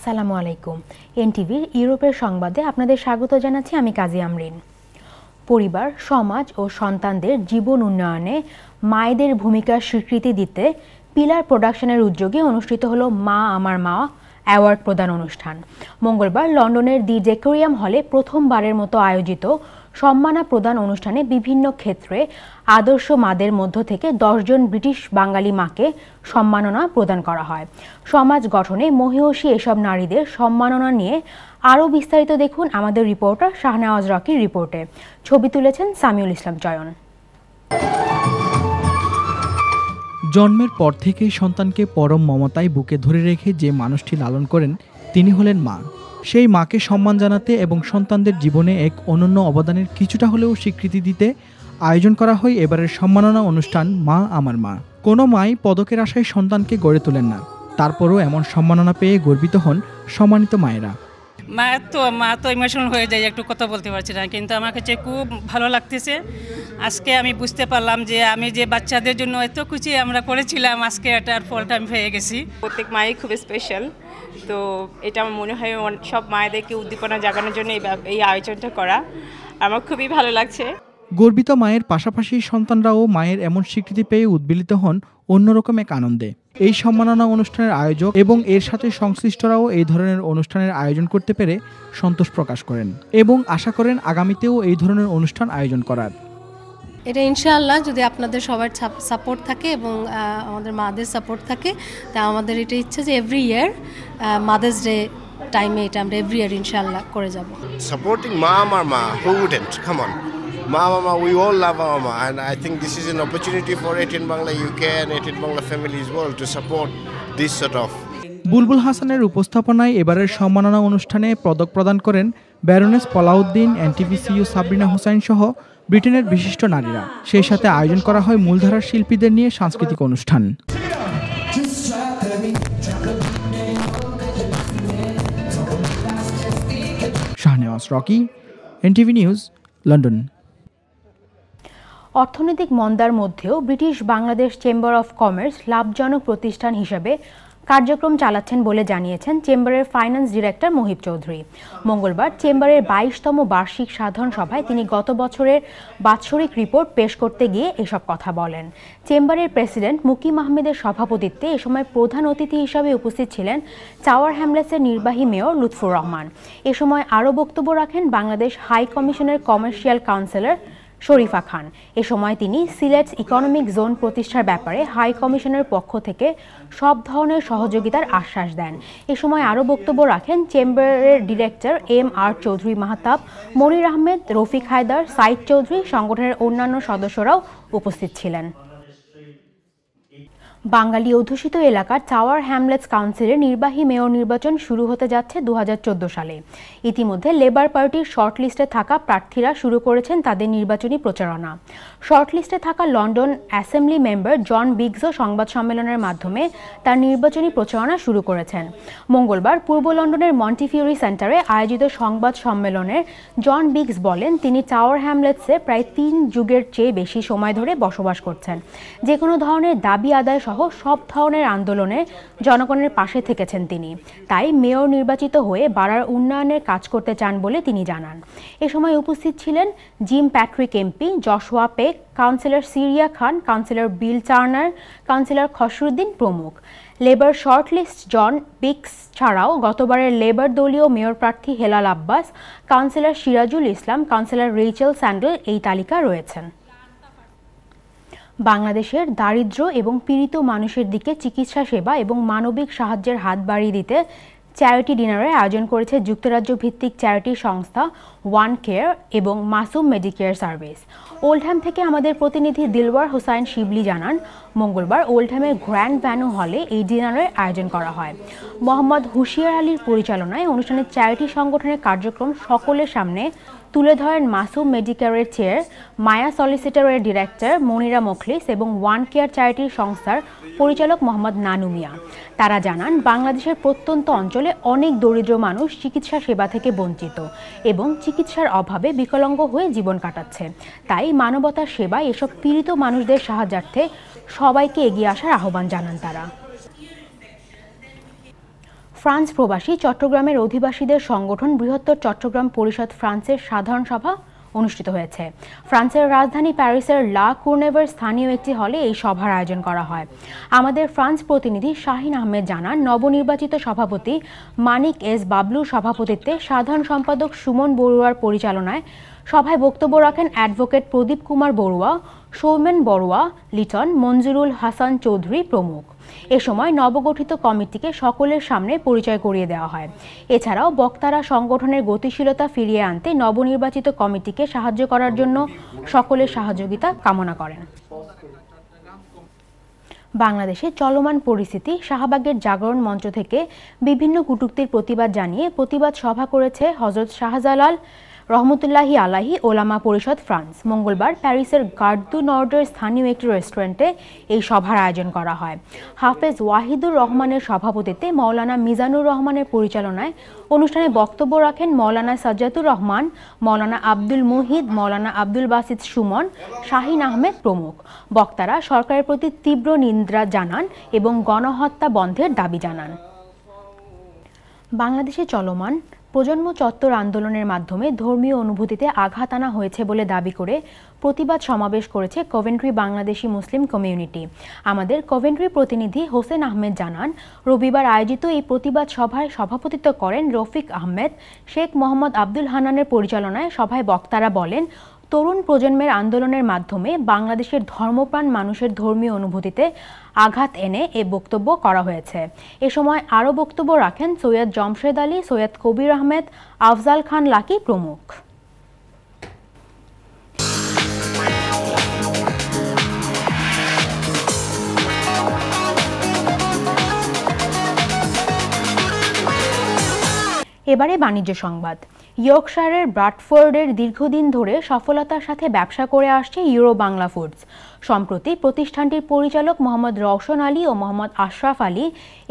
আসসালামু আলাইকুম। এনটিভির ইউরোপের সংবাদে আপনাদের স্বাগত জানাচ্ছি আমি কাজী আমরিন। পরিবার, সমাজ ও সন্তানদের জীবন উন্নয়নে মায়েদের ভূমিকার স্বীকৃতি দিতে পিলার প্রোডাকশনের উদ্যোগে অনুষ্ঠিত হলো মা আমার মা অ্যাওয়ার্ড প্রদান অনুষ্ঠান। মঙ্গলবার লন্ডনের দি ডেকোরিয়াম হলে প্রথমবারের মতো আয়োজিত সম্মাননা প্রদান অনুষ্ঠানে বিভিন্ন ক্ষেত্রে আদর্শ মাদের মধ্য থেকে 10 জন ব্রিটিশ বাঙালি মাকে সম্মাননা প্রদান করা হয়। সমাজ গঠনে মহিয়সী এসব নারীদের সম্মাননা নিয়ে আরও বিস্তারিত দেখুন আমাদের রিপোর্টার শাহনেওয়াজ রকির রিপোর্টে। ছবি তুলেছেন সামিউল ইসলাম চয়ন। জন্মের পর থেকেই সন্তানকে পরম মমতায় বুকে ধরে রেখে যে মানুষটি লালন করেন তিনি হলেন মা। সেই মাকে সম্মান জানাতে এবং সন্তানদের জীবনে এক অনন্য অবদানের কিছুটা হলেও স্বীকৃতি দিতে আয়োজন করা হয় এবারের সম্মাননা অনুষ্ঠান মা আমার মা। কোনো মাই পদকের আশায় সন্তানকে গড়ে তোলেন না, তারপরও এমন সম্মাননা পেয়ে গর্বিত হন সম্মানিত মায়েরা। মা তো ইমোশনাল হয়ে যায়, একটু কথা বলতে পারছি না, কিন্তু আমার কাছে খুব ভালো লাগতেছে। আজকে আমি বুঝতে পারলাম যে আমি যে বাচ্চাদের জন্য এত কিছু আমরা করেছিলাম, আজকে এটার ফলটা আমি পেয়ে গেছি। প্রত্যেক মাই খুব স্পেশাল, তো এটা আমার মনে হয় সব মায়েদেরকে উদ্দীপনা জাগানোর জন্য এই আয়োজনটা করা আমার খুবই ভালো লাগছে। গর্বিত মায়ের পাশাপাশি সন্তানরাও মায়ের এমন স্বীকৃতি পেয়ে উদ্বেলিত হন অন্যরকম এক আনন্দে। এই সম্মাননা অনুষ্ঠানের আয়োজক এবং এর সাথে সংশ্লিষ্টরাও এই ধরনের অনুষ্ঠানের আয়োজন করতে পেরে সন্তোষ প্রকাশ করেন এবং আশা করেন আগামীতেও এই ধরনের অনুষ্ঠান আয়োজন করার। এটা ইনশাআল্লাহ যদি আপনাদের সবার সাপোর্ট থাকে এবং আমাদের মাদের সাপোর্ট থাকে, তা আমাদের এটা ইচ্ছা যে এভরি ইয়ার মাদার্স ডে টাইমে এটা আমরা এভরি ইয়ার ইনশাআল্লাহ করে যাব। সাপোর্টিং মা আমার মা, who wouldn't? Come on. Mama, we all love our mama, and I think this is an opportunity for 18 Bangla UK and 18 Bangla families as well to support this sort of. বুলবুল হাসানের উপস্থাপনায় এবারের সম্মাননা অনুষ্ঠানে পদক প্রদান করেন ব্যারোনেস পলাউদ্দিন, এনটিভিসিইউ সাবরিনা হোসাইন সহ ব্রিটেনের বিশিষ্ট নারীরা। সেই সাথে আয়োজন করা হয় মূলধারার শিল্পীদের নিয়ে সাংস্কৃতিক অনুষ্ঠান। Shahnawaz Rocky, NTV news, London. অর্থনৈতিক মন্দার মধ্যেও British Bangladesh chamber of commerce লাভজনক প্রতিষ্ঠান হিসেবে কার্যক্রম চালাচ্ছেন বলে জানিয়েছেন চেম্বারের ফাইন্যান্স ডিরেক্টর মহিব চৌধুরী। মঙ্গলবার চেম্বারের 22তম বার্ষিক সাধারণ সভায় তিনি গত বছরের বাৎসরিক রিপোর্ট পেশ করতে গিয়ে এসব কথা বলেন। চেম্বারের প্রেসিডেন্ট মুকিম আহমেদের সভাপতিত্বে এ সময় প্রধান অতিথি হিসাবে উপস্থিত ছিলেন টাওয়ার হ্যামলেটসের নির্বাহী মেয়র লুৎফুর রহমান। এ সময় আরও বক্তব্য রাখেন বাংলাদেশ হাই কমিশনের কমার্শিয়াল কাউন্সিলর শরীফা খান। এ সময় তিনি সিলেটস ইকোনমিক জোন প্রতিষ্ঠার ব্যাপারে হাই কমিশনের পক্ষ থেকে সব ধরনের সহযোগিতার আশ্বাস দেন। এ সময় আরও বক্তব্য রাখেন চেম্বারের ডিরেক্টর MR চৌধুরী মাহতাব, মনির আহমেদ, রফিক হায়দার, সাইদ চৌধুরী, সংগঠনের অন্যান্য সদস্যরাও উপস্থিত ছিলেন। বাঙালি অধ্যুষিত এলাকার টাওয়ার হ্যামলেটস কাউন্সিলের নির্বাহী মেয়র নির্বাচন শুরু হতে যাচ্ছে 2014 সালে। ইতিমধ্যে লেবার পার্টির শর্টলিস্টে থাকা প্রার্থীরা শুরু করেছেন তাদের নির্বাচনী প্রচারণা। শর্টলিস্টে থাকা লন্ডন অ্যাসেম্বলি মেম্বার জন বিগসও সংবাদ সম্মেলনের মাধ্যমে তার নির্বাচনী প্রচারণা শুরু করেছেন। মঙ্গলবার পূর্ব লন্ডনের মন্টিফিউরি সেন্টারে আয়োজিত সংবাদ সম্মেলনে জন বিগস বলেন তিনি টাওয়ার হ্যামলেটসে প্রায় 3 যুগের চেয়ে বেশি সময় ধরে বসবাস করছেন। যে কোনো ধরনের দাবি আদায় সহ সব ধরনের আন্দোলনে জনগণের পাশে থেকেছেন তিনি। তাই মেয়র নির্বাচিত হয়ে বাড়ার উন্নয়নের কাজ করতে চান বলে তিনি জানান। এ সময় উপস্থিত ছিলেন জিম প্যাট্রিক এমপি, জশুয়া পেক, কাউন্সিলর সিরিয়া খান, কাউন্সিলর বিল টার্নার, কাউন্সিলর খসরুদ্দিন প্রমুখ। লেবার শর্টলিস্ট জন বিগস ছাড়াও গতবারের লেবার দলীয় মেয়র প্রার্থী Helal Abbas, councillor Sirajul Islam, councillor Rachel sandal এই তালিকা রয়েছেন। বাংলাদেশের দারিদ্র্য এবং পীড়িত মানুষের দিকে চিকিৎসা সেবা এবং মানবিক সাহায্যের হাত বাড়িয়ে দিতে চ্যারিটি ডিনারের আয়োজন করেছে যুক্তরাজ্য ভিত্তিক চ্যারিটি সংস্থা ওয়ান কেয়ার এবং মাসুম মেডিকেয়ার সার্ভিস। ওল্ডহ্যাম থেকে আমাদের প্রতিনিধি দিলওয়ার হোসাইন শিবলি জানান, মঙ্গলবার ওল্ডহ্যামের গ্র্যান্ড ভ্যানু হলে এই ডিনারের আয়োজন করা হয়। মোহাম্মদ হুশিয়ার আলীর পরিচালনায় অনুষ্ঠানে চ্যারিটি সংগঠনের কার্যক্রম সকলের সামনে তুলে ধরেন মাসুম মেডিকেয়ারের চেয়ার, মায়া সলিসিটরের ডিরেক্টর মনিরা মোখলিস এবং ওয়ান কেয়ার চ্যারিটির সংস্থার পরিচালক মোহাম্মদ নানু মিয়া। তারা জানান, বাংলাদেশের প্রত্যন্ত অঞ্চলে অনেক দরিদ্র মানুষ চিকিৎসা সেবা থেকে বঞ্চিত এবং চিকিৎসার অভাবে বিকলাঙ্গ হয়ে জীবন কাটাচ্ছে। তাই মানবতার সেবায় এসব পীড়িত মানুষদের সাহায্যার্থে সবাইকে এগিয়ে আসার আহ্বান জানান তারা। ফ্রান্স প্রবাসী চট্টগ্রামের অধিবাসীদের সংগঠন বৃহত্তর চট্টগ্রাম পরিষদ ফ্রান্সের সাধারণ সভা অনুষ্ঠিত হয়েছে। ফ্রান্সের রাজধানী প্যারিসের লা কুর্নেভার স্থানীয় একটি হলে এই সভার আয়োজন করা হয়। আমাদের ফ্রান্স প্রতিনিধি শাহিন আহমেদ জানান, নবনির্বাচিত সভাপতি মানিক এস বাবলুর সভাপতিত্বে সাধারণ সম্পাদক সুমন বড়ুয়ার পরিচালনায় সভায় বক্তব্য রাখেন অ্যাডভোকেট প্রদীপ কুমার বড়ুয়া, সৌমেন বড়ুয়া, লিটন, মঞ্জুরুল হাসান চৌধুরী প্রমুখ। এ সময় নবগঠিত কমিটিকে সকলের সামনে পরিচয় করিয়ে দেওয়া হয়। এছাড়াও বক্তারা সংগঠনের গতিশীলতা ফিরিয়ে আনতে নবনির্বাচিত কমিটিকে সাহায্য করার জন্য সকলের সহযোগিতা কামনা করেন। বাংলাদেশে চলমান পরিস্থিতি, শাহবাগের জাগরণ মঞ্চ থেকে বিভিন্ন কটূক্তির প্রতিবাদ জানিয়ে প্রতিবাদ সভা করেছে হযরত শাহজালাল রহমতুল্লাহি আলাইহি ওলামা পরিষদ ফ্রান্স। মঙ্গলবার প্যারিসের গার্ড দু নর্ডের স্থানীয় একটি রেস্টুরেন্টে এই সভার আয়োজন করা হয়। হাফেজ ওয়াহিদুর রহমানের সভাপতিত্বে মাওলানা মিজানুর রহমানের পরিচালনায় অনুষ্ঠানে বক্তব্য রাখেন মাওলানা সাজ্জাতুর রহমান, মাওলানা আব্দুল মুহিদ, মাওলানা আব্দুল বাসিত সুমন, শাহিন আহমেদ প্রমুখ। বক্তারা সরকারের প্রতি তীব্র নিন্দা জানান এবং গণহত্যা বন্ধের দাবি জানান। বাংলাদেশে চলমান প্রজন্ম চত্বর আন্দোলনের মাধ্যমে ধর্মীয় অনুভূতিতে আঘাত আনা হয়েছে বলে দাবি করে প্রতিবাদ সমাবেশ করেছে কভেন্ট্রি বাংলাদেশি মুসলিম কমিউনিটি। আমাদের কভেন্ট্রি প্রতিনিধি হোসেন আহমেদ জানান, রবিবার আয়োজিত এই প্রতিবাদ সভায় সভাপতিত্ব করেন রফিক আহমেদ। শেখ মোহাম্মদ আব্দুল হান্নানের পরিচালনায় সভায় বক্তারা বলেন, তরুণ প্রজন্মের আন্দোলনের মাধ্যমে বাংলাদেশের ধর্মপ্রাণ মানুষের ধর্মীয় অনুভূতিতে আঘাত এনে এ বক্তব্য করা হয়েছে। এ সময় আরও বক্তব্য রাখেন সৈয়দ জমশেদ আলী, সৈয়দ কবির আহমেদ, আফজাল খান লাকি প্রমুখ। এবারে বাণিজ্য সংবাদ। ইয়র্কশায়ারের ব্রাডফোর্ডের দীর্ঘদিন ধরে সফলতার সাথে ব্যবসা করে আসছে ইউরো বাংলা ফুডস। সম্প্রতি প্রতিষ্ঠানটির পরিচালক মোহাম্মদ রওশন আলী ও মোহাম্মদ আশরাফ আলী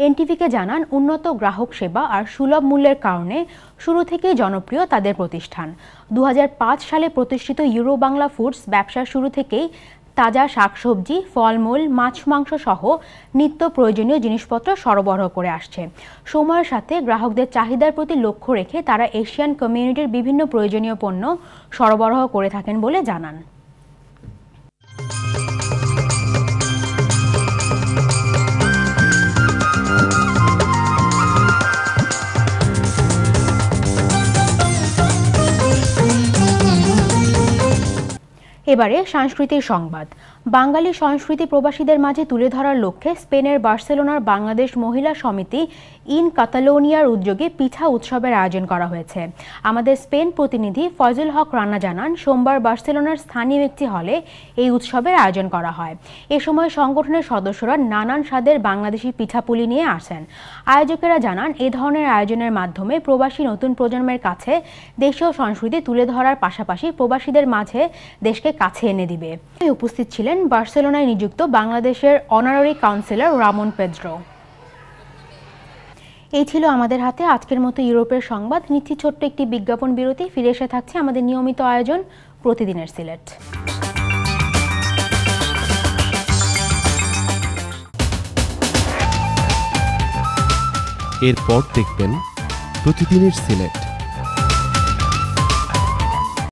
এনটিভিকে জানান, উন্নত গ্রাহক সেবা আর সুলভ মূল্যের কারণে শুরু থেকেই জনপ্রিয় তাদের প্রতিষ্ঠান। 2005 সালে প্রতিষ্ঠিত ইউরো বাংলা ফুডস ব্যবসার শুরু থেকেই তাজা শাকসবজি, ফলমূল, মাছ মাংস সহ নিত্য প্রয়োজনীয় জিনিসপত্র সরবরাহ করে আসছে। সময়ের সাথে গ্রাহকদের চাহিদার প্রতি লক্ষ্য রেখে তারা এশিয়ান কমিউনিটির বিভিন্ন প্রয়োজনীয় পণ্য সরবরাহ করে থাকেন বলে জানান। এবারে সাংস্কৃতিক সংবাদ। বাঙালি সংস্কৃতি প্রবাসীদের মাঝে তুলে ধরার লক্ষ্যে স্পেনের বার্সেলোনার বাংলাদেশ মহিলা সমিতি ইন কাতালোনিয়ার উদ্যোগে পিঠা উৎসবের আয়োজন করা হয়েছে। আমাদের স্পেন প্রতিনিধি ফয়জুল হক রানা জানান, সোমবার বার্সেলোনার স্থানীয় একটি হলে এই উৎসবের আয়োজন করা হয়। এ সময় সংগঠনের সদস্যরা নানান স্বাদের বাংলাদেশি পিঠাপুলি নিয়ে আসেন। আয়োজকেরা জানান, এ ধরনের আয়োজনের মাধ্যমে প্রবাসী নতুন প্রজন্মের কাছে দেশীয় সংস্কৃতি তুলে ধরার পাশাপাশি প্রবাসীদের মাঝে দেশকে কাছে এনে দিবে। উপস্থিত ছিলেন বার্সেলোনায় নিযুক্ত বাংলাদেশের অনারারি কাউন্সিলর রামন পেদ্রো। এই ছিল আমাদের হাতে আজকের মতো ইউরোপের সংবাদ। নিচ্ছি ছোট্ট একটি বিজ্ঞাপন বিরতি, ফিরে এসে থাকছে আমাদের নিয়মিত আয়োজন প্রতিদিনের সিলেট। এরপর দেখবেন প্রতিদিনের সিলেট।